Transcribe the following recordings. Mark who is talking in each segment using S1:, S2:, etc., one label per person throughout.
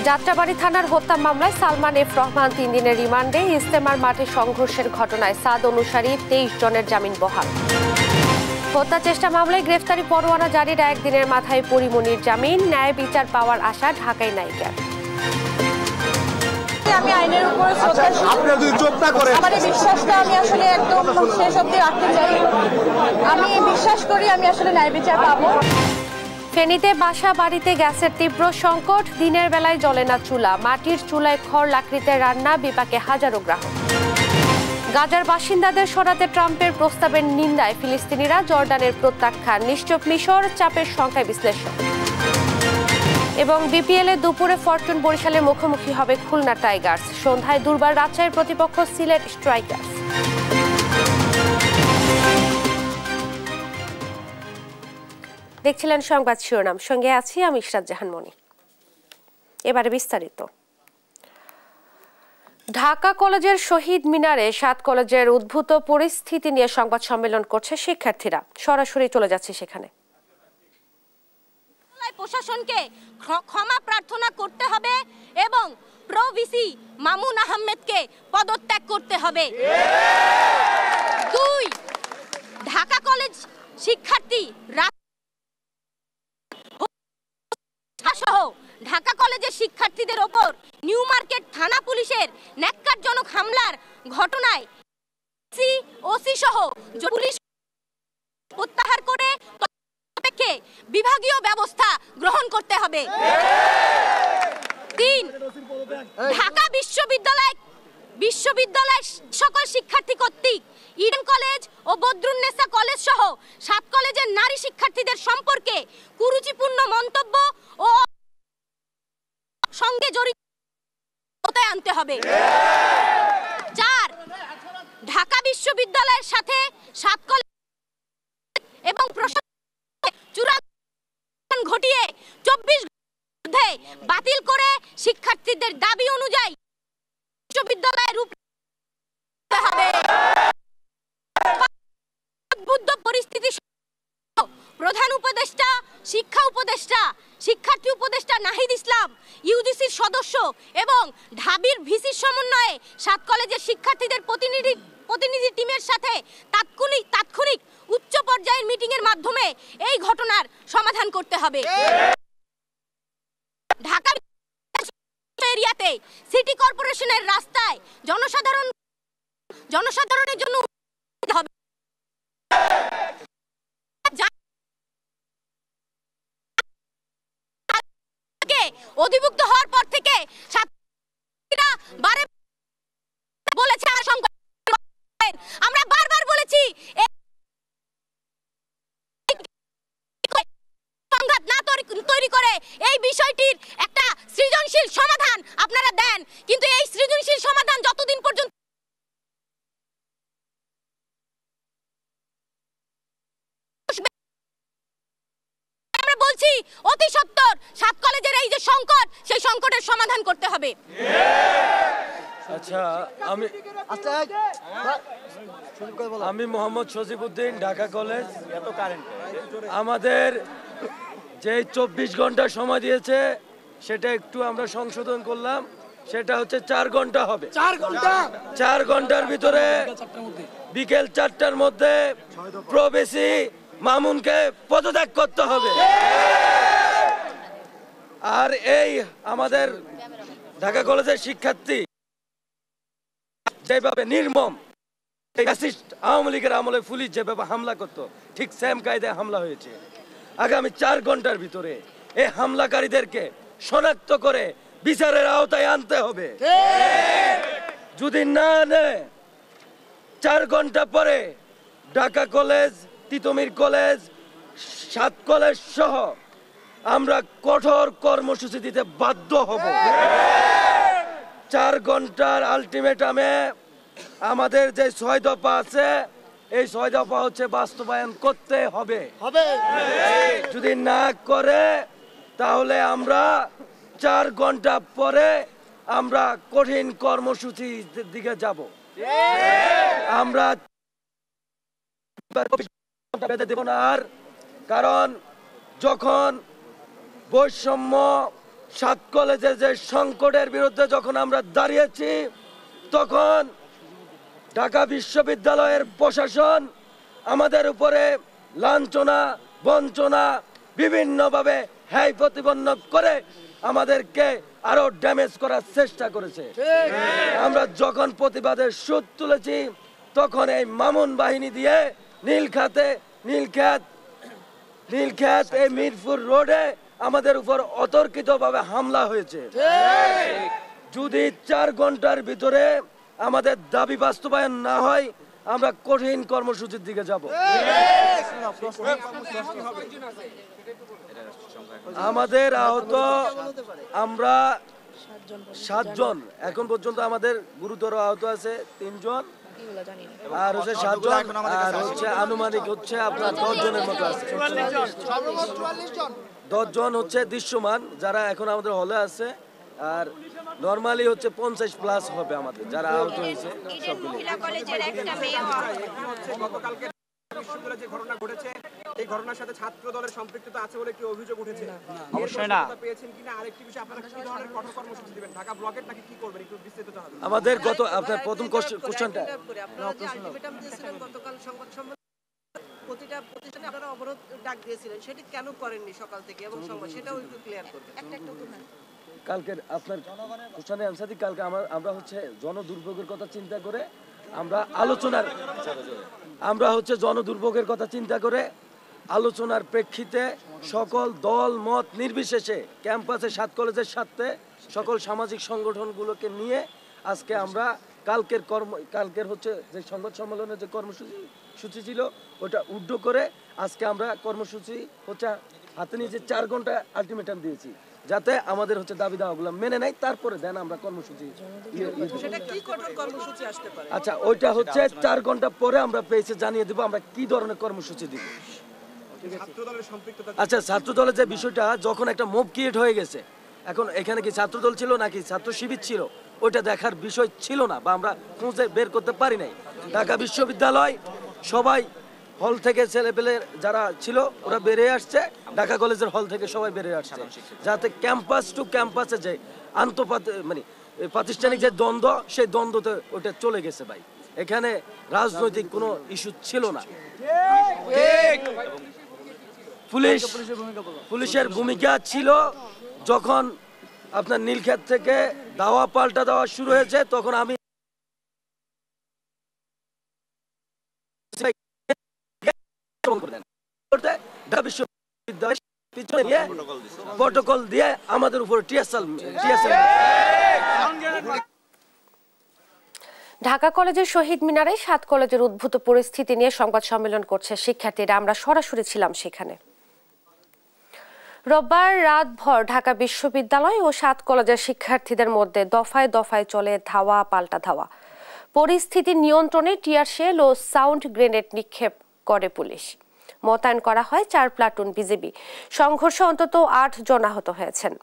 S1: যাত্রাবাড়ী থানার হত্যা মামলায় সালমান এফ রহমান 3 দিনের রিমান্ডে। ইজতেমার মাঠে সংঘর্ষের ঘটনায় সাদ অনুসারী 23 জনের জামিন বহাল। হত্যা চেষ্টা মামলায় গ্রেফতারি পরোয়ানা জারির 1 দিনের মাথায় পরিমণির জামিন। ন্যায় বিচার পাওয়ার আশা ঢাকায় নায়িকার।
S2: আমি আইনের উপরে আমার বিশ্বাসটা আমি আসলে একদম শেষ অবধি রাখতে চাই। আমি বিশ্বাস করি আমি আসলে ন্যায় বিচার পাবো।
S1: ফেনীতে বাসা বাড়িতে গ্যাসের তীব্র সংকট। দিনের বেলায় জ্বলে না চুলা, মাটির চুলায় খড় লাকড়িতে রান্না, বিপাকে হাজারো গ্রাহক। গাজার বাসিন্দাদের সরাতে ট্রাম্পের প্রস্তাবের নিন্দায় ফিলিস্তিনিরা। জর্ডানের প্রত্যাখ্যান, নিশ্চুপ মিশর, চাপের সংখ্যায় বিশ্লেষণ। এবং বিপিএলে দুপুরে ফরচুন বরিশালের মুখোমুখি হবে খুলনা টাইগার্স। সন্ধ্যায় দুর্বার রাজশাহীর প্রতিপক্ষ সিলেট স্ট্রাইকার্স। দেখছিলেন সংবাদ শিরোনাম, সঙ্গে আছি আমি ইশরাত জাহান মনি। এবারে বিস্তারিত। ঢাকা কলেজের শহীদ মিনারে 7 কলেজের উদ্ভূত পরিস্থিতি নিয়ে সংবাদ সম্মেলন করছে শিক্ষার্থীরা। সরাসরি চলে যাচ্ছে সেখানে।
S3: প্রশাসনকে ক্ষমা প্রার্থনা করতে হবে এবং প্রো ভিসি মামুন আহমেদকে পদত্যাগ করতে হবে। 2, ঢাকা কলেজ শিক্ষার্থী সহ ঢাকা কলেজের শিক্ষার্থীদের ওপর নিউ মার্কেট থানা পুলিশের ন্যাক্কারজনক হামলার ঘটনায় ওসি সহ পুলিশ প্রত্যাহার করে বিভাগীয় ব্যবস্থা গ্রহণ করতে হবে। 3, ঢাকা বিশ্ববিদ্যালয় সকল শিক্ষার্থী কর্তৃক ইডেন কলেজ ও বদরুন্নেসা কলেজ সহ 7 কলেজের নারী শিক্ষার্থীদের সম্পর্কে কুরুচিপূর্ণ মন্তব্য ও সঙ্গে জড়িত আনতে হবে। 4, ঢাকা বিশ্ববিদ্যালয়ের সাথে 7 কলেজ এবং চূড়ান্ত ঘটিয়ে 24 মধ্যে বাতিল করে শিক্ষার্থীদের দাবি অনুযায়ী বিশ্ববিদ্যালয়ের রূপ হবে। উদ্বুদ্ধ পরিস্থিতি প্রধান উপদেষ্টা, শিক্ষার্থী উপদেষ্টা নাহিদ ইসলাম, ইউজিসির সদস্য এবং ঢাবির ভিসির সমন্বয়ে 7 কলেজের শিক্ষার্থীদের প্রতিনিধি টিমের সাথে তাৎক্ষণিক উচ্চ পর্যায়ের মিটিং এর মাধ্যমে এই ঘটনার সমাধান করতে হবে। ঢাকা এরিয়াতে সিটি কর্পোরেশনের রাস্তায় জনসাধারণের জন্য হবে। অধিভুক্ত হওয়ার পর থেকে বলেছে আমরা বারবার বলেছি সংঘাত না তৈরি করে এই বিষয়টির একটা সৃজনশীল সমাধান আপনারা দেন, কিন্তু এই সৃজনশীল সমাধান যতদিন পর্যন্ত আমরা বলছি অতি সত্বর 7 কলেজের এই যে সংকট, সেই সংকটের সমাধান করতে হবে।
S4: আচ্ছা, আমি মোহাম্মদ সজিবউদ্দিন, ঢাকা কলেজ। আমাদের যে 24 ঘন্টা সময় দিয়েছে সেটা একটু আমরা সংশোধন করলাম, সেটা হচ্ছে 4 ঘন্টা হবে। 4 ঘন্টার ভিতরে বিকেল 4টার মধ্যে প্রবেশী মামুনকে পদত্যাগ করতে হবে। আর এই আমাদের ঢাকা কলেজের শিক্ষার্থী যেভাবে নির্মম আওয়ামী লীগের আমলে পুলিশ যেভাবে হামলা করত, ঠিক সেম কায়দায় হামলা হয়েছে। আগামী 4 ঘন্টার ভিতরে এই হামলাকারীদেরকে শনাক্ত করে বিচারের আওতায় আনতে হবে। যদি না নেয় 4 ঘন্টা পরে Dhaka college, Titumir college, 7 college সহ আমরা কঠোর কর্মসূচি দিতে বাধ্য হব। 4 ঘন্টার আলটিমেটামে আমাদের যে 6 দফা আছে, এই 6 দফা হচ্ছে বাস্তবায়ন করতে হবে। যদি না করে তাহলে আমরা 4 ঘন্টা পরে আমরা কঠিন কর্মসূচির দিকে যাব। আমরা দেব না আর, কারণ যখন বৈষম্য সাত কলেজের যে সংকটের বিরুদ্ধে যখন আমরা দাঁড়িয়েছি, তখন ঢাকা বিশ্ববিদ্যালয়ের প্রশাসন আমাদের উপরে লাঞ্ছনা, বঞ্চনা, বিভিন্নভাবে হ্যায় প্রতিপন্ন করে আমাদেরকে আরো ড্যামেজ করার চেষ্টা করেছে। আমরা যখন প্রতিবাদের সুর তুলেছি, তখন এই মামুন বাহিনী দিয়ে নীলক্ষেত এই মিরপুর রোডে আমাদের উপর অতর্কিতভাবে হামলা হয়েছে। যদি 4 ঘন্টার ভিতরে আমাদের দাবি বাস্তবায়ন না হয়, আমরা কঠিন কর্মসূচির দিকে যাব। আমাদের আহত আমরা 7 জন, এখন পর্যন্ত আমাদের গুরুতর আহত আছে 3 জন, আর হচ্ছে 7 জন, আর হচ্ছে আনুমানিক হচ্ছে আপনার 10 জনের মতো আছে। 10 জন হচ্ছে দৃশ্যমান যারা এখন আমাদের হলে আছে, আর নরমালি হচ্ছে 50+ হবে আমাদের যারা আহত হয়েছে সবগুলো।
S5: বিশ্ববিদ্যালয়ে যে ঘটনা ঘটেছে, এই ঘটনার সাথে ছাত্র দলের সম্পৃক্ততা আছে বলে কি অভিযোগ উঠেছে?
S6: অবশ্যই না।
S5: পেয়েছেন কিনা? আরেকটি বিষয়, আপনারা কি ধরনের কঠোর কর্মসূচি দিবেন? ঢাকা ব্লকের নাকি কি করবেন একটু বিস্তারিত জানাবেন।
S4: আমাদের গত আপনার প্রথম কোশ্চেনটা,
S7: আপনারা যে আলটিমেটাম দিয়েছিলেন গতকাল সংবাদ সম্মেলনে, প্রতিটা প্রতিষ্ঠানে আপনারা অবরোধ ডাক দিয়েছিলেন, সেটি কেন করেননি সকাল থেকে এবং সংবাদ, সেটাও একটু ক্লিয়ার করবেন। একটা
S4: কালকের আপনার কোশ্চেনের অ্যানসার দিই। কালকে আমরা হচ্ছে জনদুর্ভোগের কথা চিন্তা করে জনদুর্ভোগের কথা চিন্তা করে আলোচনার প্রেক্ষিতে সকল দল মত নির্বিশেষে ক্যাম্পাসে 7 কলেজের সাথে সকল সামাজিক সংগঠনগুলোকে নিয়ে আজকে আমরা কালকের হচ্ছে যে সংবাদ সম্মেলনের যে কর্মসূচি ছিল ওটা উড্ড করে আজকে আমরা কর্মসূচি হচ্ছে হাতে নিয়ে যে 4 ঘন্টা আলটিমেটাম দিয়েছি, যাতে আমাদের হচ্ছে দাবি দাওয়াগুলো মেনে নেয়, তারপরে দেন আমরা কর্মসূচি। আচ্ছা, ওইটা হচ্ছে 4 ঘন্টা পরে আমরা পেয়েছে জানিয়ে দেবো আমরা কি ধরনের কর্মসূচি দিব। আচ্ছা, ছাত্র দলের যে বিষয়টা, যখন একটা মুভ ক্রিয়েট হয়ে গেছে, এখন এখানে কি ছাত্র দল ছিল নাকি ছাত্র শিবির ছিল ওইটা দেখার বিষয় ছিল না, বা আমরা খুঁজে বের করতে পারি নাই। ঢাকা বিশ্ববিদ্যালয় সবাই হল থেকে ছেলেপেলে যারা ছিল ওরা বেরিয়ে আসছে, ঢাকা কলেজের হল থেকে সবাই বেরিয়ে আসছে, যাতে ক্যাম্পাস টু ক্যাম্পাসে যে প্রাতিষ্ঠানিক যে দ্বন্দ্ব, সেই দ্বন্দ্বতে ওটা চলে গেছে ভাই। এখানে রাজনৈতিক কোনো ইস্যু ছিল না। পুলিশের ভূমিকা ছিল, যখন আপনার নীলক্ষেত থেকে দাওয়া পাল্টা দেওয়া শুরু হয়েছে, তখন আমি প্রটোকল দিয়ে আমাদের উপর
S1: ঢাকা কলেজের শহীদ মিনারে 7 কলেজের উদ্ভূত পরিস্থিতি নিয়ে সংবাদ সম্মেলন করছে শিক্ষার্থীরা। আমরা সরাসরি ছিলাম সেখানে। রোববার রাতভর ঢাকা বিশ্ববিদ্যালয় ও 7 কলেজের শিক্ষার্থীদের মধ্যে দফায় দফায় চলে ধাওয়া পাল্টা ধাওয়া। পরিস্থিতি নিয়ন্ত্রণে টিয়ার শেল ও সাউন্ড গ্রেনেড নিক্ষেপ করে পুলিশ। মোতায়েন করা হয় 4 প্লাটুন বিজিবি। সংঘর্ষে অন্তত 8 জন আহত হয়েছেন।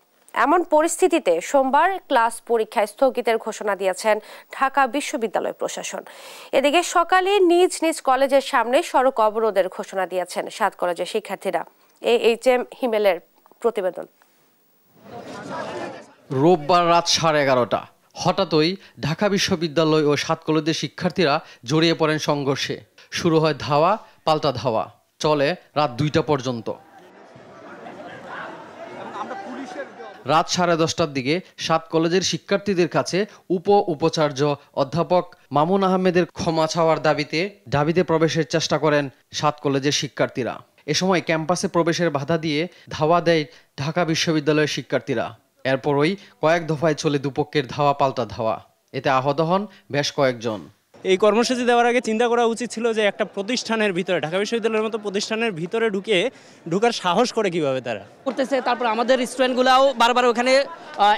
S1: এমন পরিস্থিতিতে সোমবার ক্লাস পরীক্ষা স্থগিতের ঘোষণা দিয়েছেন ঢাকা বিশ্ববিদ্যালয় প্রশাসন। এদিকে সকালে নিজ নিজ কলেজের সামনে সড়ক অবরোধের ঘোষণা দিয়েছেন 7 কলেজের শিক্ষার্থীরা। AHM হিমেলের প্রতিবেদন।
S8: রোববার রাত 11:30 হঠাৎই ঢাকা বিশ্ববিদ্যালয় ও 7 কলেজের শিক্ষার্থীরা জড়িয়ে পড়েন সংঘর্ষে। শুরু হয় ধাওয়া পাল্টা ধাওয়া, চলে রাত 2টা পর্যন্ত। রাত 10:30টার দিকে 7 কলেজের শিক্ষার্থীদের কাছে উপাচার্য অধ্যাপক মামুন আহমেদের ক্ষমা চাওয়ার দাবিতে প্রবেশের চেষ্টা করেন 7 কলেজের শিক্ষার্থীরা। এ সময় ক্যাম্পাসে প্রবেশের বাধা দিয়ে ধাওয়া দেয় ঢাকা বিশ্ববিদ্যালয়ের শিক্ষার্থীরা। এরপরই কয়েক দফায় চলে দুপক্ষের ধাওয়া পাল্টা ধাওয়া। এতে আহত হন বেশ কয়েকজন।
S6: এই কর্মসূচি দেওয়ার আগে চিন্তা করা উচিত ছিল যে একটা প্রতিষ্ঠানের ভিতরে, ঢাকা বিশ্ববিদ্যালয়ের মতো প্রতিষ্ঠানের ভিতরে ঢুকার সাহস করে কিভাবে তারা
S9: করতেছে। তারপর আমাদের স্টুডেন্টগুলাও বারবার ওখানে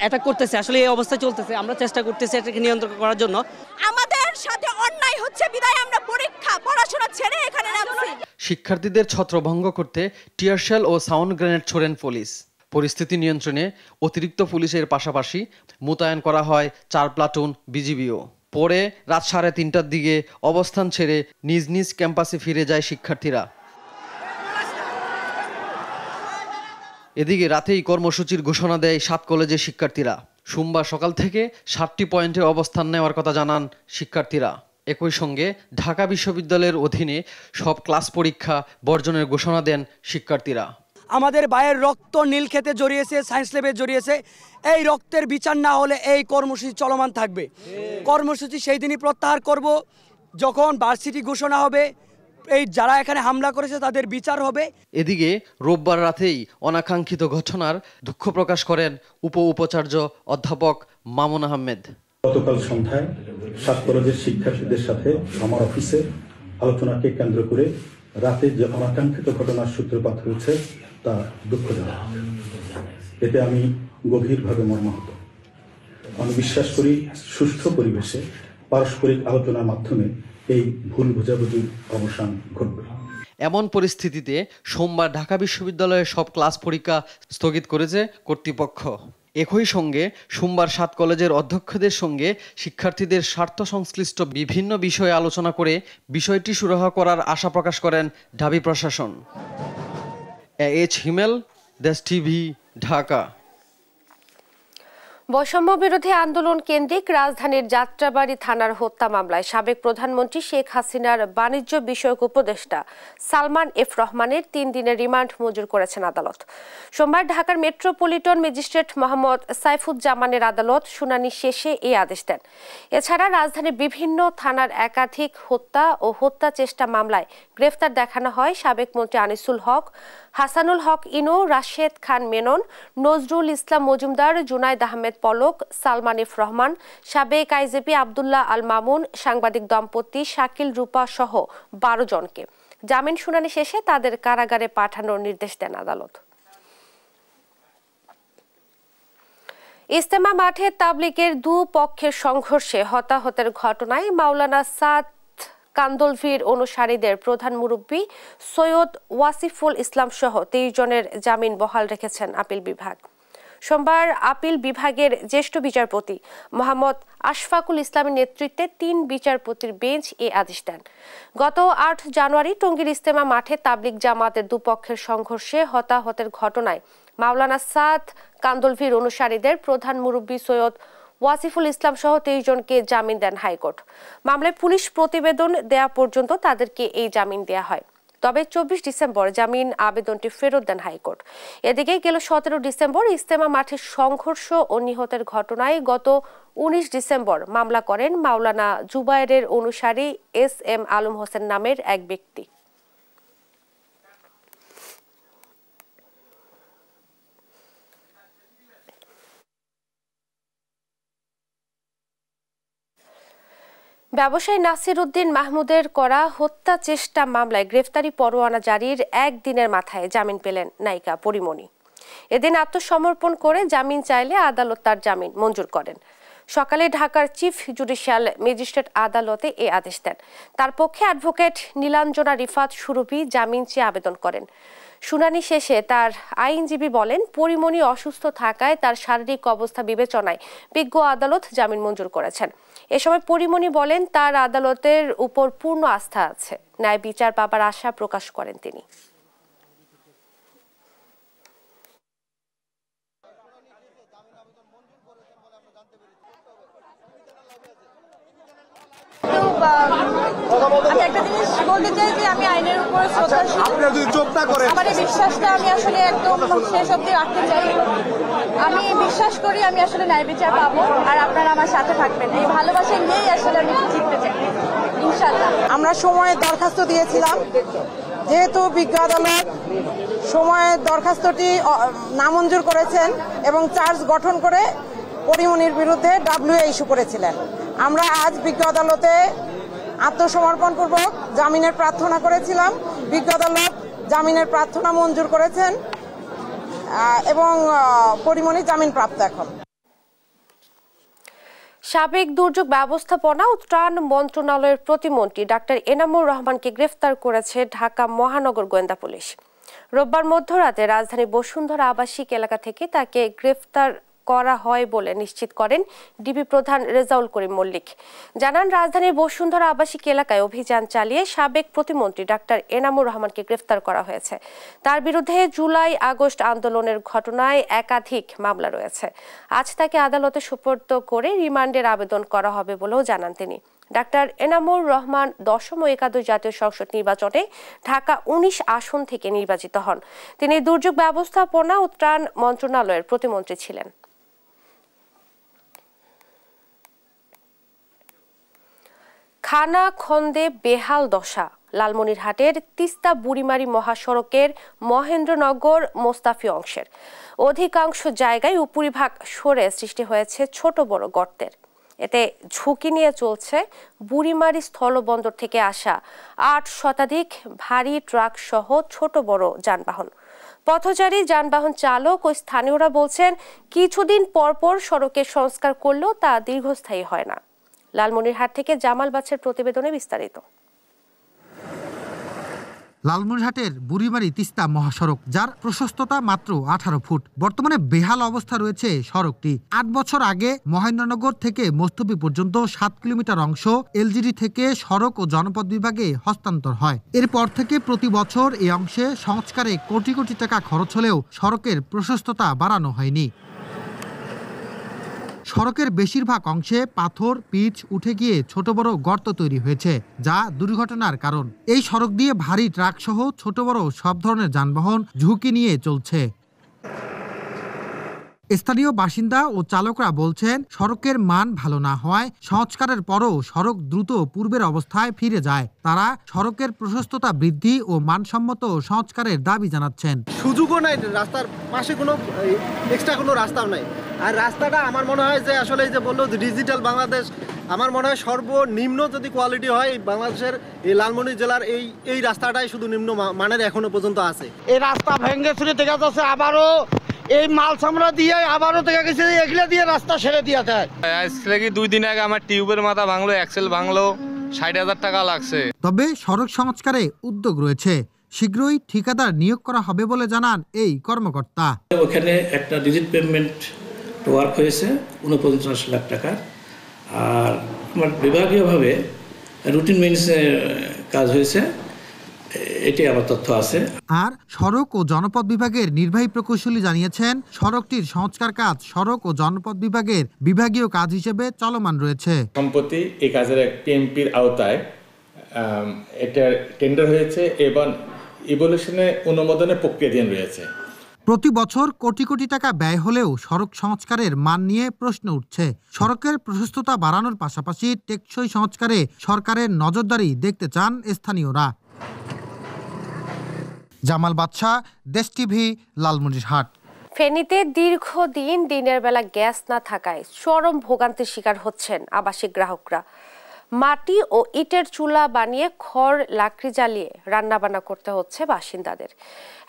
S9: অ্যাটাক করতেছে। আসলে এই অবস্থা চলতেছে, আমরা চেষ্টা করতেছি এটাকে নিয়ন্ত্রণ করার জন্য।
S3: আমাদের সাথে অন্যায় হচ্ছে বিদায় আমরা পড়াশোনা ছেড়ে এখানে নামছি।
S8: শিক্ষার্থীদের ছত্রভঙ্গ করতে টিয়ারশেল ও সাউন্ড গ্রেনেড ছোড়েন পুলিশ। পরিস্থিতি নিয়ন্ত্রণে অতিরিক্ত পুলিশের পাশাপাশি মোতায়েন করা হয় 4 প্লাটুন বিজিবিও। পরে রাত 3:30টার দিকে অবস্থান ছেড়ে নিজ নিজ ক্যাম্পাসে ফিরে যায় শিক্ষার্থীরা। এদিকে রাতেই কর্মসূচির ঘোষণা দেয় 7 কলেজের শিক্ষার্থীরা। সোমবার সকাল থেকে 7টি পয়েন্টে অবস্থান নেওয়ার কথা জানান শিক্ষার্থীরা। একই সঙ্গে ঢাকা বিশ্ববিদ্যালয়ের অধীনে সব ক্লাস পরীক্ষা বর্জনের ঘোষণা দেন শিক্ষার্থীরা।
S10: আমাদের ভাইয়ের রক্ত নীল খেতে জড়িয়েছে, সায়েন্স ল্যাবে জড়িয়েছে। এই রক্তের বিচার না হলে এই কর্মসূচি চলমান থাকবে। কর্মসূচি সেই দিনই প্রত্যাহার করব যখন ভার্সিটি ঘোষণা হবে, এই যারা এখানে হামলা করেছে তাদের বিচার হবে।
S8: এদিকে রোববার রাতেই অনাকাঙ্ক্ষিত ঘটনার দুঃখ প্রকাশ করেন উপাচার্য অধ্যাপক মামুন আহমেদ।
S11: গতকাল সন্ধ্যায় 7 কলেজের শিক্ষার্থীদের সাথে আমার অফিসে আলোচনাকে কেন্দ্র করে রাতে যে অনাকাঙ্ক্ষিত ঘটনার সূত্রপাত হয়েছে তা দুঃখজনক। এতে আমি গভীরভাবে মর্মাহত। আমি বিশ্বাস করি সুষ্ঠু পরিবেশে পারস্পরিক আলোচনার মাধ্যমে এই ভুল বোঝাবুঝির অবসান ঘটবে।
S8: এমন পরিস্থিতিতে সোমবার ঢাকা বিশ্ববিদ্যালয়ের সব ক্লাস পরীক্ষা স্থগিত করেছে কর্তৃপক্ষ। একই সঙ্গে সোমবার 7 কলেজের অধ্যক্ষদের সঙ্গে শিক্ষার্থীদের স্বার্থ সংশ্লিষ্ট বিভিন্ন বিষয়ে আলোচনা করে বিষয়টি সুরাহা করার আশা প্রকাশ করেন ঢাবি প্রশাসন। এইচ হিমেল, দেশ টিভি, ঢাকা।
S1: বৈষম্য বিরোধী আন্দোলন কেন্দ্রিক রাজধানীর যাত্রাবাড়ী থানার হত্যা মামলায় সাবেক প্রধানমন্ত্রী শেখ হাসিনার বাণিজ্য বিষয়ক উপদেষ্টা সালমান এফ রহমানের 3 দিনের রিমান্ড মঞ্জুর করেছেন আদালত। সোমবার ঢাকার মেট্রোপলিটন ম্যাজিস্ট্রেট মোহাম্মদ সাইফুজ্জামানের আদালত শুনানি শেষে এই আদেশ দেন। এছাড়া রাজধানীর বিভিন্ন থানার একাধিক হত্যা ও হত্যা চেষ্টা মামলায় গ্রেফতার দেখানো হয় সাবেক মন্ত্রী আনিসুল হক, হাসানুল হক ইনু, রাশেদ খান মেনন, নজরুল ইসলাম মজুমদার, জুনাইদ আহমেদ পলক, সালমান এফ রহমান, সাবেক আইজিপি আব্দুল্লাহ আল মামুন, সাংবাদিক দম্পতি শাকিল রূপা সহ 12 জনকে জামিন শুনানি শেষে তাদের কারাগারে পাঠানোর নির্দেশ দেন আদালত। ইজতেমা মাঠে তাবলিগের দুপক্ষের সংঘর্ষে হতাহতের ঘটনায় মাওলানা সাদ কান্দলভির অনুসারীদের প্রধান মুরব্বী সৈয়দ ওয়াসিফুল ইসলাম সহ 23 জনের জামিন বহাল রেখেছেন আপিল বিভাগ। সোমবার আপিল বিভাগের জ্যেষ্ঠ বিচারপতি মোহাম্মদ আশফাকুল ইসলামের নেতৃত্বে 3 বিচারপতির বেঞ্চ এ আদেশ দেন। গত 8 জানুয়ারি টঙ্গীর ইজতেমা মাঠে তাবলিগ জামাতের দুপক্ষের সংঘর্ষে হতাহতের ঘটনায় মাওলানা সাদ কান্দলভির অনুসারীদের প্রধান মুরব্বী সৈয়দ ওয়াসিফুল ইসলাম সহ 23 জনকে জামিন দেন হাইকোর্ট। মামলায় পুলিশ প্রতিবেদন দেয়া পর্যন্ত তাদেরকে এই জামিন দেয়া হয়। তবে 24 ডিসেম্বর জামিন আবেদনটি ফেরত দেন হাইকোর্ট। এদিকে গেল 17 ডিসেম্বর ইজতেমা মাঠে সংঘর্ষ ও নিহতের ঘটনায় গত 19 ডিসেম্বর মামলা করেন মাওলানা জুবায়েরের অনুসারী SM আলম হোসেন নামের এক ব্যক্তি। ব্যবসায়ী নাসির উদ্দিন মাহমুদের করা হত্যা চেষ্টা মামলায় গ্রেফতারি পরোয়ানা জারির একদিনের মাথায় জামিন পেলেন নায়িকা পরিমণি। এদিন আত্মসমর্পণ করে জামিন চাইলে আদালত তার জামিন মঞ্জুর করেন। সকালে ঢাকার চিফ জুডিশিয়াল ম্যাজিস্ট্রেট আদালতে এ আদেশ দেন। তার পক্ষে অ্যাডভোকেট নীলাঞ্জনা রিফাত সুরভি জামিন চেয়ে আবেদন করেন। শুনানি শেষে তার আইনজীবী বলেন, পরিমণি অসুস্থ থাকায় তার শারীরিক অবস্থা বিবেচনায় বিজ্ঞ আদালত জামিন মঞ্জুর করেছেন। এ সময় পরিমণি বলেন, তার আদালতের উপর পূর্ণ আস্থা আছে, ন্যায় বিচার পাবার আশা প্রকাশ করেন তিনি।
S2: আমি একটা জিনিস বলতে চাই যে আমি আইনের উপর শ্রদ্ধাশীল। আমার এই বিশ্বাসটা আমি আসলে একদম শেষ অবধি রাখতে চাই। আমি বিশ্বাস করি আমি আসলে ন্যায় বিচার পাবো, আর আপনারা আমার সাথে থাকবেন। এই ভালোবাসা নিয়েই আসলে আমি জিততে চাই ইনশাল্লাহ।
S7: আমরা সময়ে দরখাস্ত দিয়েছিলাম, যেহেতু বিজ্ঞ আদালত সময়ের দরখাস্তটি নামঞ্জুর করেছেন এবং চার্জ গঠন করে পরিমণির বিরুদ্ধে WA ইস্যু করেছিলেন। আমরা আজ বিজ্ঞ আদালতে আত্মসমর্পণপূর্বক জামিনের প্রার্থনা করেছিলাম। বিজ্ঞ আদালত জামিনের প্রার্থনা মঞ্জুর করেছেন এবং পরিমণি জামিন প্রাপ্ত। এখন
S1: সাবেক দুর্যোগ ব্যবস্থাপনা ও ত্রাণ মন্ত্রণালয়ের প্রতিমন্ত্রী ডাক্তার এনামুর রহমানকে গ্রেফতার করেছে ঢাকা মহানগর গোয়েন্দা পুলিশ। রোববার মধ্যরাতে রাজধানী বসুন্ধরা আবাসিক এলাকা থেকে তাকে গ্রেফতার করা হয় বলে নিশ্চিত করেন ডিবি প্রধান রেজাউল করিম মল্লিক। জানান, রাজধানীর বসুন্ধরা আবাসিক এলাকায় অভিযান চালিয়ে সাবেক প্রতিমন্ত্রী ডাক্তার এনামুর রহমানকে গ্রেফতার করা হয়েছে। তার বিরুদ্ধে জুলাই আগস্ট আন্দোলনের ঘটনায় একাধিক মামলা রয়েছে। আজ তাকে আদালতে সোপর্দ করে রিমান্ডের আবেদন করা হবে বলেও জানান তিনি। ডাক্তার এনামুর রহমান 10ম ও একাদশ জাতীয় সংসদ নির্বাচনে ঢাকা 19 আসন থেকে নির্বাচিত হন। তিনি দুর্যোগ ব্যবস্থাপনা ও ত্রাণ মন্ত্রণালয়ের প্রতিমন্ত্রী ছিলেন। খানাখন্দে বেহাল দশা। লালমনিরহাটের তিস্তা বুড়িমারি মহাসড়কের মহেন্দ্রনগর মোস্তাফি অংশের অধিকাংশ জায়গায় উপরিভাগ সরে সৃষ্টি হয়েছে ছোট বড় গর্তের। এতে ঝুঁকি নিয়ে চলছে বুড়িমারি স্থলবন্দর থেকে আসা 8 শতাধিক ভারী ট্রাক সহ ছোট বড় যানবাহন। পথচারী, যানবাহন চালক ও স্থানীয়রা বলছেন, কিছুদিন পরপর সড়কের সংস্কার করলেও তা দীর্ঘস্থায়ী হয় না। লালমনিরহাট থেকে জামাল বাচ্চার প্রতিবেদনে বিস্তারিত।
S12: লালমনিরহাটের বুড়িমারি তিস্তা মহাসড়ক, যার প্রশস্ততা মাত্র 18 ফুট, বর্তমানে বেহাল অবস্থা রয়েছে সড়কটি। 8 বছর আগে মহেন্দ্রনগর থেকে মোস্তফি পর্যন্ত 7 কিলোমিটার অংশ এলজিডি থেকে সড়ক ও জনপদ বিভাগে হস্তান্তর হয়। এরপর থেকে প্রতি বছর এই অংশে সংস্কারে কোটি কোটি টাকা খরচ হলেও সড়কের প্রশস্ততা বাড়ানো হয়নি। সড়কের বেশিরভাগ অংশে পাথর, পিচ উঠে গিয়ে ছোট বড় গর্ত তৈরি হয়েছে, যা দুর্ঘটনার কারণ। এই সড়ক দিয়ে ভারী ট্রাক সহ ছোট বড় সব ধরনের যানবাহন ঝুঁকি নিয়ে চলছে। স্থানীয় বাসিন্দা ও চালকরা বলছেন, সড়কের মান ভালো না হওয়ায় সংস্কারের পরও সড়ক দ্রুত পূর্বের অবস্থায় ফিরে যায়। তারা সড়কের প্রশস্ততা বৃদ্ধি ও মানসম্মত সংস্কারের দাবি জানাচ্ছেন।
S13: সুযোগও নাই, রাস্তার পাশে কোনো এক্সট্রা কোনো রাস্তাও নাই। আর রাস্তাটা আমার মনে হয় যে আসলে এই যে বললো ডিজিটাল বাংলাদেশ, আমার মনে হয় সর্বনিম্ন যদি কোয়ালিটি হয় বাংলাদেশের এই লালমনিরহাট জেলার এই রাস্তাটাই শুধু নিম্ন মানের এখনো পর্যন্ত আছে।
S14: এই রাস্তা ভেঙে চুরে দেখা যাচ্ছে, আবারও এই মাল সামরা দিয়ে আবারও দেখা গেছে এগুলা দিয়ে রাস্তা সেরে দিয়ে দেয়।
S15: আজকে কি 2 দিন আগে আমার টিউবের মাথা ভাঙলো, অ্যাক্সেল ভাঙলো, 60,000 টাকা লাগছে।
S12: তবে সড়ক সংস্কারে উদ্যোগ রয়েছে, শীঘ্রই ঠিকাদার নিয়োগ করা হবে বলে জানান এই কর্মকর্তা।
S16: ওখানে একটা ডিজিট পেমেন্ট ওয়ার্ক হয়েছে 49 লাখ টাকা, আর আমার বিভাগীয়ভাবে রুটিন মেইনটেন্যান্সের কাজ হয়েছে, এটি আমার তথ্য আছে।
S12: আর সড়ক ও জনপদ বিভাগের নির্বাহী প্রকৌশলী জানিয়েছেন, সড়কটির সংস্কার কাজ সড়ক ও জনপদ বিভাগের বিভাগীয় কাজ হিসেবে চলমান রয়েছে।
S17: সম্প্রতি এই কাজের পিএমপির আওতায় এটা টেন্ডার হয়েছে এবং ইভলিউশনে অনুমোদনের প্রক্রিয়াধীন রয়েছে।
S12: প্রতি বছর কোটি কোটি টাকা ব্যয় হলেও সড়ক সংস্কারের মান নিয়ে প্রশ্ন উঠছে। সড়কের প্রশস্ততা বাড়ানোর পাশাপাশি টেকসই সংস্কারে সরকারের নজরদারি দেখতে চান স্থানীয়রা। জামাল বাদশা, দেশ টিভি, লালমনিরহাট।
S1: ফেনীতে দীর্ঘদিন দিনের বেলা গ্যাস না থাকায় চরম ভোগান্তির শিকার হচ্ছেন আবাসিক গ্রাহকরা। মাটি ও ইটের চুলা বানিয়ে খড় লাকড়ি জ্বালিয়ে রান্নাবান্না করতে হচ্ছে বাসিন্দাদের।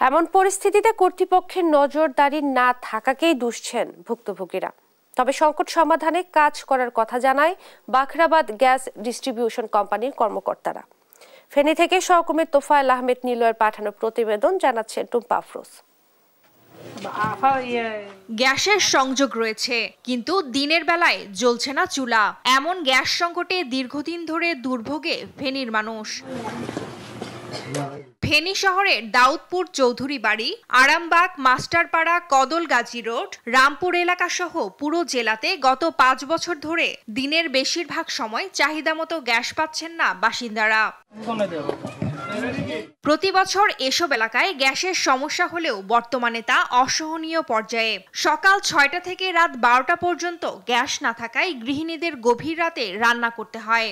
S1: এমন পরিস্থিতিতে কর্তৃপক্ষের নজরদারি না থাকাকেই দুষছেন ভুক্তভোগীরা। তবে সংকট সমাধানে কাজ করার কথা জানায় বাখরাবাদ গ্যাস ডিস্ট্রিবিউশন কোম্পানির কর্মকর্তারা। ফেনী থেকে সহকর্মী তোফায়েল আহমেদ নিলয়ের পাঠানো প্রতিবেদন জানাচ্ছেন টুম্পা আফরোজ।
S18: গ্যাসের সংযোগ রয়েছে, কিন্তু দিনের বেলায় জ্বলছে না চুলা। এমন গ্যাস সংকটে দীর্ঘদিন ধরে দুর্ভোগে ফেনীর মানুষ। ফেনী শহরের দাউদপুর চৌধুরী বাড়ি, আরামবাগ, মাস্টারপাড়া, কদলগাজী রোড, রামপুর এলাকা সহ পুরো জেলাতে গত 5 বছর ধরে দিনের বেশিরভাগ সময় চাহিদা মতো গ্যাস পাচ্ছেন না বাসিন্দারা। প্রতি বছর এসব এলাকায় গ্যাসের সমস্যা হলেও বর্তমানে তা অসহনীয় পর্যায়ে। সকাল 6টা থেকে রাত 12টা পর্যন্ত গ্যাস না থাকায় গৃহিণীদের গভীর রাতে রান্না করতে হয়।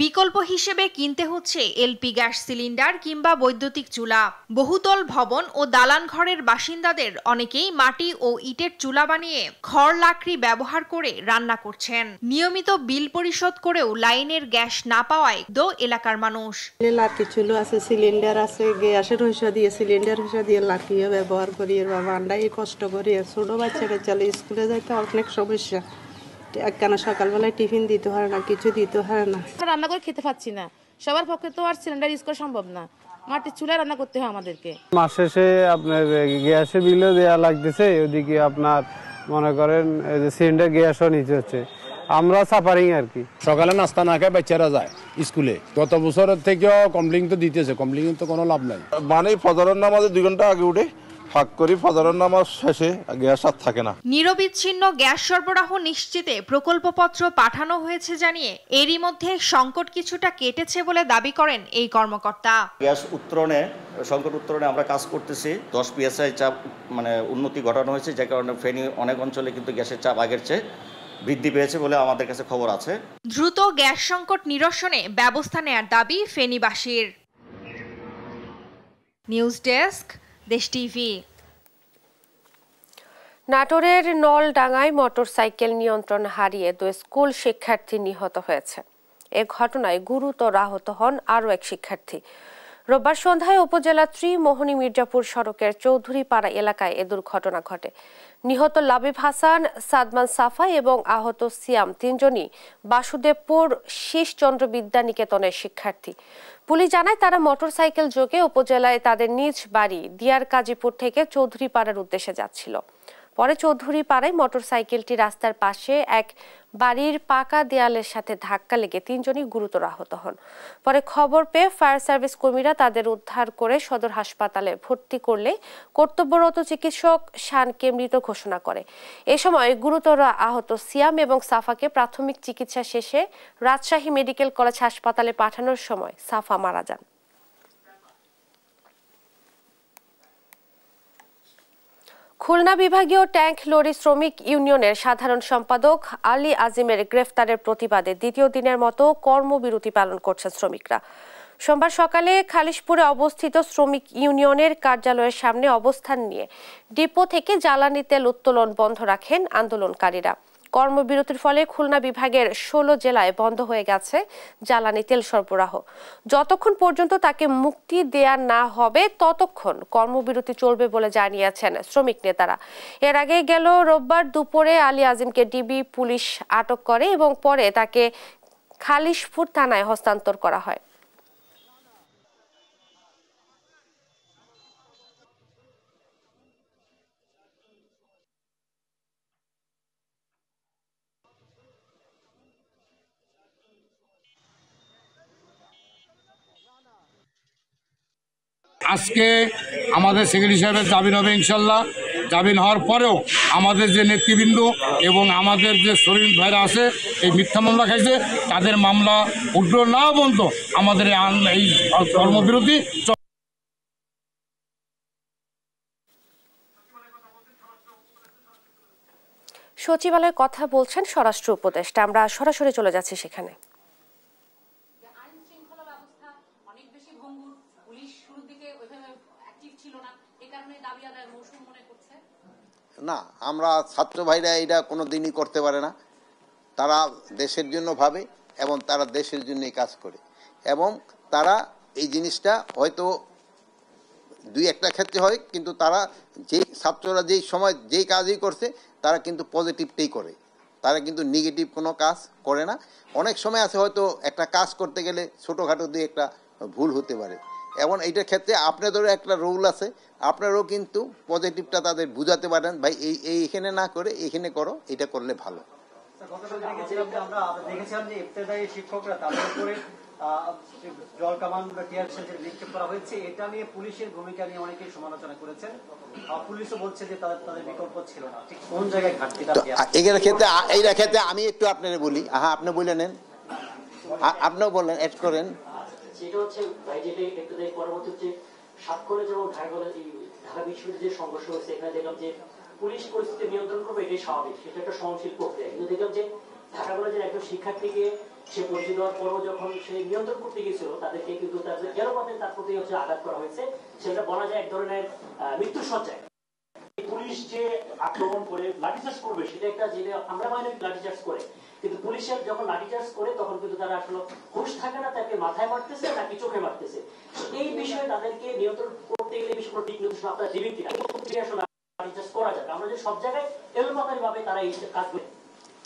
S18: বিকল্প হিসেবে কিনতে হচ্ছে এলপি গ্যাস সিলিন্ডার কিংবা বৈদ্যুতিক চুলা। বহুতল ভবন ও দালান ঘরের বাসিন্দাদের অনেকেই মাটি ও ইটের চুলা বানিয়ে খড় লাকড়ি ব্যবহার করে রান্না করছেন। নিয়মিত বিল পরিশোধ করেও লাইনের গ্যাস না পাওয়ায় এলাকার মানুষ।
S19: লাকড়ি চুলো আছে, সিলিন্ডার আছে, গ্যাসের পয়সা দিয়ে সিলিন্ডার পয়সা দিয়ে লাকড়িও ব্যবহার করি। বাবা আন্ডাই কষ্ট করি, ছোট বাচ্চারা চলে স্কুলে যাইতে অনেক সমস্যা। একখানা সকালবেলায় টিফিন দিতে হয় না, কিছু দিতে হয় না।
S20: রান্না করে খেতে পাচ্ছি না, সবার পক্ষে তো আর সিলিন্ডার ইউজ করা সম্ভব না। মাটির চুলায় রান্না করতে হয় আমাদেরকে।
S21: মাস শেষে আপনার গ্যাসের বিলও দেওয়া লাগতেছে, ওদিকে আপনার মনে করেন সিলিন্ডার গ্যাসও নিতে হচ্ছে, আমরা সাফারিং আর কি।
S22: সকালে নাস্তা না খেয়ে বাচ্চারা যায় স্কুলে, গত বছরের থেকেও কমপ্লেইন তো দিতেছে, কমপ্লেইন তো কোনো লাভ নাই।
S23: মানে ফজরের নামাজে 2 ঘন্টা আগে উঠে ফাঁক করি, ফজরের নামাজ শেষে গ্যাস আর থাকে না।
S18: নিরবিচ্ছিন্ন গ্যাস সরবরাহ নিশ্চিতে প্রকল্পপত্র পাঠানো হয়েছে জানিয়ে এরই মধ্যে সংকট কিছুটা কেটেছে বলে দাবি করেন এই কর্মকর্তা।
S24: গ্যাস উত্তরণে সংকট উত্তরণে আমরা কাজ করতেছি। 10 PSI চাপ মানে উন্নতি ঘটানো হয়েছে, যে কারণে ফেনী অনেক অঞ্চলে কিন্তু গ্যাসের চাপ আগের চেয়ে বৃদ্ধি পেয়েছে বলে আমাদের কাছে খবর আছে।
S18: দ্রুত গ্যাস সংকট নিরসনে ব্যবস্থা নেয়ার দাবি ফেনীবাসীর। নিউজ ডেস্ক, দেশ টিভি।
S1: নাটোরের নলডাঙ্গায় মোটরসাইকেল নিয়ন্ত্রণ হারিয়ে 2 স্কুল শিক্ষার্থী নিহত হয়েছে। এ ঘটনায় গুরুতর আহত হন আরও এক শিক্ষার্থী। রোববার সন্ধ্যায় উপজেলা ত্রিমোহনী মির্জাপুর সড়কের চৌধুরীপাড়া এলাকায় এ দুর্ঘটনা ঘটে। নিহত লাবিব হাসান, সাদমান সাফা এবং আহত সিয়াম 3 জনই বাসুদেবপুর শীষচন্দ্র বিদ্যানিকেতনের শিক্ষার্থী। পুলিশ জানায় তারা মোটরসাইকেল যোগে উপজেলায় তাদের নিজ বাড়ি দিয়ার কাজীপুর থেকে চৌধুরীপাড়ার উদ্দেশ্যে যাচ্ছিল। পরে চৌধুরীপাড়ায় মোটরসাইকেলটি রাস্তার পাশে এক বাড়ির পাকা দেয়ালের সাথে ধাক্কা লেগে 3 জনই গুরুতর আহত হন। পরে খবর পেয়ে ফায়ার সার্ভিস কর্মীরা তাদের উদ্ধার করে সদর হাসপাতালে ভর্তি করলে কর্তব্যরত চিকিৎসক শানকে মৃত ঘোষণা করে। এ সময় গুরুতর আহত সিয়াম এবং সাফাকে প্রাথমিক চিকিৎসা শেষে রাজশাহী মেডিকেল কলেজ হাসপাতালে পাঠানোর সময় সাফা মারা যান। খুলনা বিভাগীয় ট্যাঙ্ক লরি শ্রমিক ইউনিয়নের সাধারণ সম্পাদক আলী আজিমের গ্রেফতারের প্রতিবাদে দ্বিতীয় দিনের মতো কর্মবিরতি পালন করছেন শ্রমিকরা। সোমবার সকালে খালিশপুরে অবস্থিত শ্রমিক ইউনিয়নের কার্যালয়ের সামনে অবস্থান নিয়ে ডিপো থেকে জ্বালানি তেল উত্তোলন বন্ধ রাখেন আন্দোলনকারীরা। কর্মবিরতির ফলে খুলনা বিভাগের 16 জেলায় বন্ধ হয়ে গেছে জ্বালানি তেল সরবরাহ। যতক্ষণ পর্যন্ত তাকে মুক্তি দেয়া না হবে ততক্ষণ কর্মবিরতি চলবে বলে জানিয়েছেন শ্রমিক নেতারা। এর আগে গেল রোববার দুপুরে আলী আজিমকে ডিবি পুলিশ আটক করে এবং পরে তাকে খালিশপুর থানায় হস্তান্তর করা হয়।
S22: আজকে আমাদের সেক্রেটারি সাহেবের জামিন হবে ইনশাল্লাহ। জামিন হওয়ার পরেও আমাদের যে নেতৃবৃন্দ এবং আমাদের যে শ্রমিক ভাইরা আছে এই মিথ্যা মামলা খাইছে, তাদের মামলা উঠল না পর্যন্ত আমাদের এই কর্মবিরতি।
S1: সচিবালয়ে কথা বলছেন স্বরাষ্ট্র উপদেষ্টা। আমরা সরাসরি চলে যাচ্ছি সেখানে।
S25: না, আমরা ছাত্র ভাইরা এটা কোনো দিনই করতে পারে না। তারা দেশের জন্য ভাবে এবং তারা দেশের জন্যই কাজ করে এবং তারা এই জিনিসটা হয়তো 2-1টা ক্ষেত্রে হয়, কিন্তু তারা যেই ছাত্ররা যেই সময় যেই কাজই করছে তারা কিন্তু পজিটিভটাই করে, তারা কিন্তু নেগেটিভ কোনো কাজ করে না। অনেক সময় আছে হয়তো একটা কাজ করতে গেলে ছোটোখাটো দিয়ে একটা ভুল হতে পারে, এবং এইটার ক্ষেত্রে আপনাদেরও একটা রুল আছে, আপনারাও কিন্তু পজিটিভটা তাদের বুঝাতে পারেন, ভাই এই এখানে না করে এখানে করো, এটা করলে ভালো।
S26: শিক্ষকরা তাদের উপরে জল কামান বা টিয়ার শেল নিক্ষেপ করা হয়েছে, এটা নিয়ে পুলিশের ভূমিকা নিয়ে অনেকেই সমালোচনা করেছেন। পুলিশও বলছে যে তাদের বিকল্প ছিল না। ঠিক কোন জায়গায় ঘাটতিটা?
S25: এইটার ক্ষেত্রে আমি একটু আপনারা বলি। আপনি বলে নেন, আপনিও বললেন, এড করেন।
S27: যেটা হচ্ছে পরবর্তী হচ্ছে 7 কলেজ এবং ঢাকা বিশ্ববিদ্যালয়ের যে সংঘর্ষ হয়েছে, এখানে দেখলাম যে পুলিশ পরিস্থিতি নিয়ন্ত্রণ করবে, এটাই স্বাভাবিক, সেটা একটা সহনশীল প্রক্রিয়া। কিন্তু দেখলাম যে ঢাকা কলেজের একজন শিক্ষার্থীকে সে পরিচিত হওয়ার পরও যখন সে নিয়ন্ত্রণ করতে গেছিল, তাদেরকে কিন্তু তাদের কেরোপাতে তার প্রতি হচ্ছে আঘাত করা হয়েছে। সেটা বলা যায় এক ধরনের মৃত্যুর সজ্জায়। পুলিশ যে আক্রমণ করে লাঠিচার্জ করবে, সেটা একটা যেটা আমরা মাইনে লাঠিচার্জ করে, কিন্তু পুলিশের যখন লাঠিচার্জ করে তখন কিন্তু তারা আসলে হুঁশ থাকে না, তাকে মাথায় মারতেছে নাকি চোখে মারতেছে। এই বিষয়ে তাদেরকে নিয়ন্ত্রণ করতে গেলে বেশি কোনো দিক নির্দেশনা আপনারা দিবেন কিনা, আসলে লাঠিচার্জ করা যাবে। আমরা যে সব জায়গায় এলোপাতারি ভাবে তারা এই কাজ করে,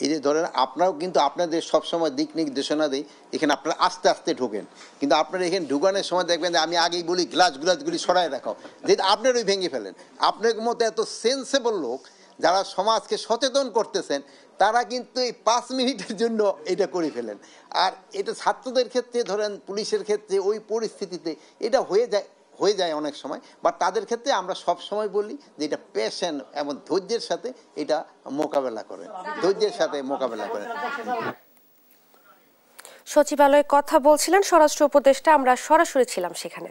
S25: এই যে ধরেন আপনারাও কিন্তু আপনাদের সবসময় দিক নির্দেশনা দিই, এখানে আপনারা আস্তে আস্তে ঢোকেন, কিন্তু আপনারা এখানে ঢুকানোর সময় দেখবেন যে আমি আগেই বলি গ্লাসগুলি সরাই রাখাও, যে আপনারই ভেঙে ফেলেন। আপনার মতো এত সেন্সেবল লোক যারা সমাজকে সচেতন করতেছেন তারা কিন্তু এই 5 মিনিটের জন্য এটা করে ফেলেন। আর এটা ছাত্রদের ক্ষেত্রে ধরেন, পুলিশের ক্ষেত্রে ওই পরিস্থিতিতে এটা হয়ে যায় অনেক সময়, বাট তাদের ক্ষেত্রে আমরা সব সময় বলি যে এটা পেশেন্ট এবং ধৈর্যের সাথে এটা মোকাবেলা করেন,
S1: সচিবালয়ে কথা বলছিলেন স্বরাষ্ট্র উপদেষ্টা, আমরা সরাসরি ছিলাম সেখানে।